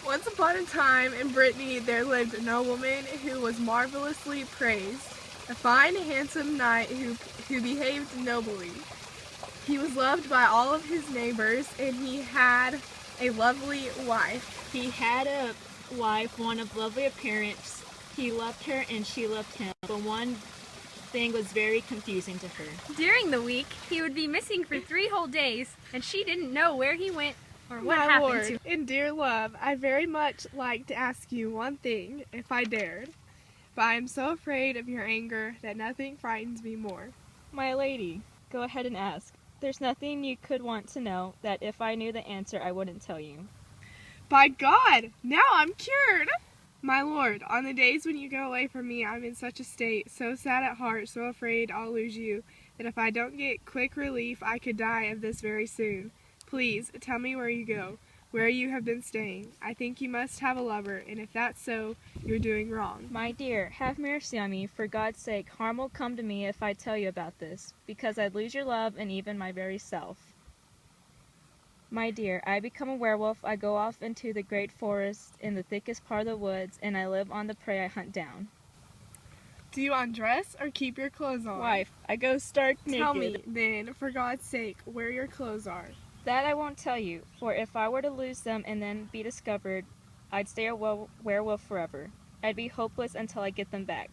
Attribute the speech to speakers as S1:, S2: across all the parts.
S1: Once upon a time in Brittany there lived a nobleman who was marvelously praised, a fine, handsome knight who behaved nobly. He was loved by all of his neighbors, and he had a lovely wife.
S2: He had a wife, one of lovely appearance. He loved her and she loved him, but one thing was very confusing to her.
S3: During the week, he would be missing for 3 whole days, and she didn't know where he went or what
S1: My
S3: happened
S1: lord,
S3: to him.
S1: and dear love, I very much like to ask you one thing, if I dared, but I am so afraid of your anger that nothing frightens me more.
S2: My lady, go ahead and ask. There's nothing you could want to know that if I knew the answer I wouldn't tell you.
S1: By God, now I'm cured! My lord, on the days when you go away from me, I'm in such a state, so sad at heart, so afraid I'll lose you, that if I don't get quick relief, I could die of this very soon. Please, tell me where you go, where you have been staying. I think you must have a lover, and if that's so, you're doing wrong.
S2: My dear, have mercy on me. For God's sake, harm will come to me if I tell you about this, because I'd lose your love and even my very self. My dear, I become a werewolf. I go off into the great forest in the thickest part of the woods, and I live on the prey I hunt down.
S1: Do you undress or keep your clothes on?
S2: Wife, I go stark naked.
S1: Tell me, then, for God's sake, where your clothes are.
S2: That I won't tell you, for if I were to lose them and then be discovered, I'd stay a werewolf forever. I'd be hopeless until I get them back.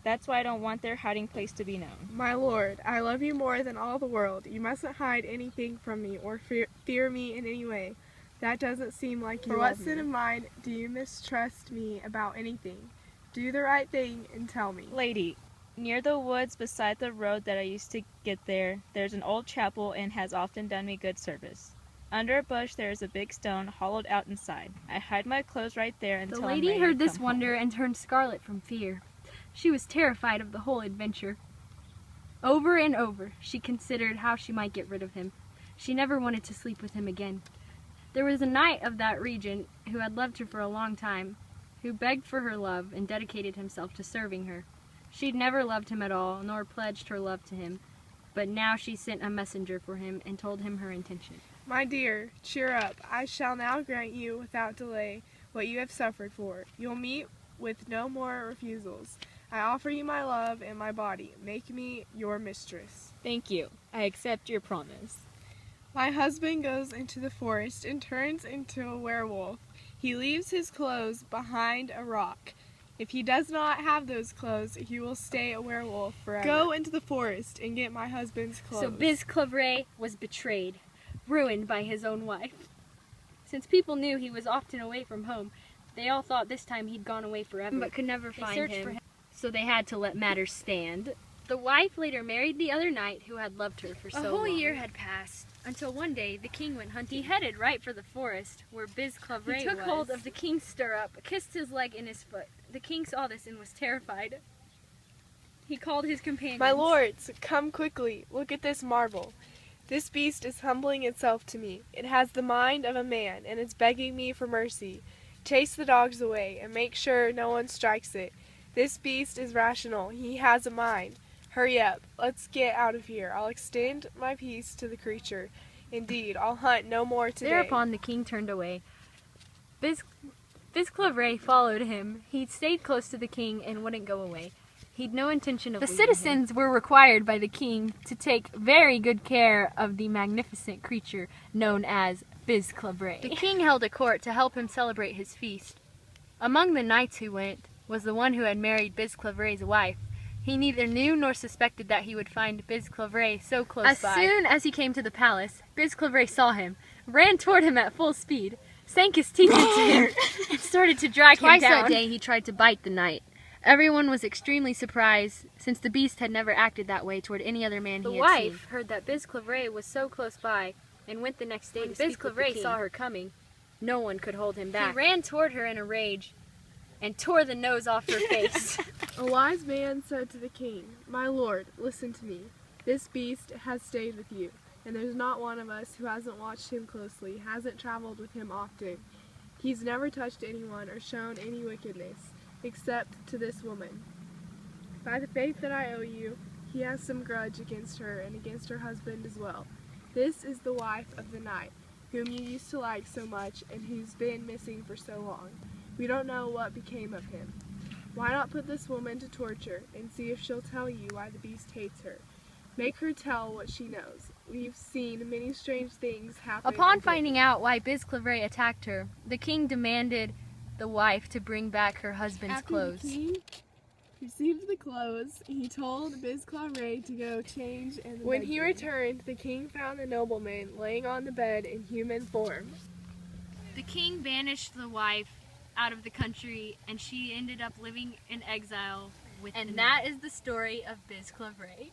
S2: That's why I don't want their hiding place to be known.
S1: My lord, I love you more than all the world. You mustn't hide anything from me or fear me in any way. That doesn't seem like you love me. For what sin of mine do you mistrust me about anything? Do the right thing and tell me.
S2: Lady, near the woods beside the road that I used to get there, there's an old chapel and has often done me good service. Under a bush there is a big stone hollowed out inside. I hide my clothes right there until
S3: The
S2: I'm
S3: lady
S2: ready
S3: heard
S2: to
S3: this
S2: come
S3: wonder
S2: home.
S3: and turned scarlet from fear. She was terrified of the whole adventure. Over and over, she considered how she might get rid of him. She never wanted to sleep with him again. There was a knight of that region who had loved her for a long time, who begged for her love and dedicated himself to serving her. She'd never loved him at all, nor pledged her love to him, but now she sent a messenger for him and told him her intention.
S1: My dear, cheer up. I shall now grant you without delay what you have suffered for. You'll meet with no more refusals. I offer you my love and my body. Make me your mistress.
S2: Thank you. I accept your promise.
S1: My husband goes into the forest and turns into a werewolf. He leaves his clothes behind a rock. If he does not have those clothes, he will stay a werewolf forever. Go into the forest and get my husband's clothes.
S3: So Bisclavret was betrayed, ruined by his own wife. Since people knew he was often away from home, they all thought this time he'd gone away forever, but could never find him. So they had to let matters stand. The wife later married the other knight who had loved her for so long. A whole year had passed, until one day the king went hunting. He headed right for the forest, where Bisclavret was. He took hold of the king's stirrup, kissed his leg and his foot. The king saw this and was terrified. He called his companions.
S1: My lords, come quickly. Look at this marvel. This beast is humbling itself to me. It has the mind of a man, and is begging me for mercy. Chase the dogs away, and make sure no one strikes it. This beast is rational. He has a mind. Hurry up. Let's get out of here. I'll extend my peace to the creature. Indeed, I'll hunt no more today.
S3: Thereupon the king turned away. Bisclavret followed him. He stayed close to the king and wouldn't go away. He'd no intention of leaving him. The citizens were required by the king to take very good care of the magnificent creature known as Bisclavret. The king held a court to help him celebrate his feast. Among the knights who went was the one who had married Bisclavret's wife. He neither knew nor suspected that he would find Bisclavret so close by. As soon as he came to the palace, Bisclavret saw him, ran toward him at full speed, sank his teeth into him, and started to drag him down. Twice that day he tried to bite the knight. Everyone was extremely surprised, since the beast had never acted that way toward any other man he had seen. The wife heard that Bisclavret was so close by, and went the next day to speak with the king. Bisclavret saw her coming. No one could hold him back. He ran toward her in a rage, and tore the nose off her face.
S1: A wise man said to the king, My lord, listen to me. This beast has stayed with you, and there's not one of us who hasn't watched him closely, hasn't traveled with him often. He's never touched anyone or shown any wickedness, except to this woman. By the faith that I owe you, he has some grudge against her and against her husband as well. This is the wife of the knight, whom you used to like so much and who's been missing for so long. We don't know what became of him. Why not put this woman to torture and see if she'll tell you why the beast hates her? Make her tell what she knows. We've seen many strange things happen.
S3: Upon finding out why Bisclavret attacked her, the king demanded the wife to bring back her husband's clothes.
S1: After the king received the clothes, he told Bisclavret to go change in the When he returned, the king found the nobleman laying on the bed in human form.
S3: The king banished the wife out of the country, and she ended up living in exile with And that is the story of Bisclavret.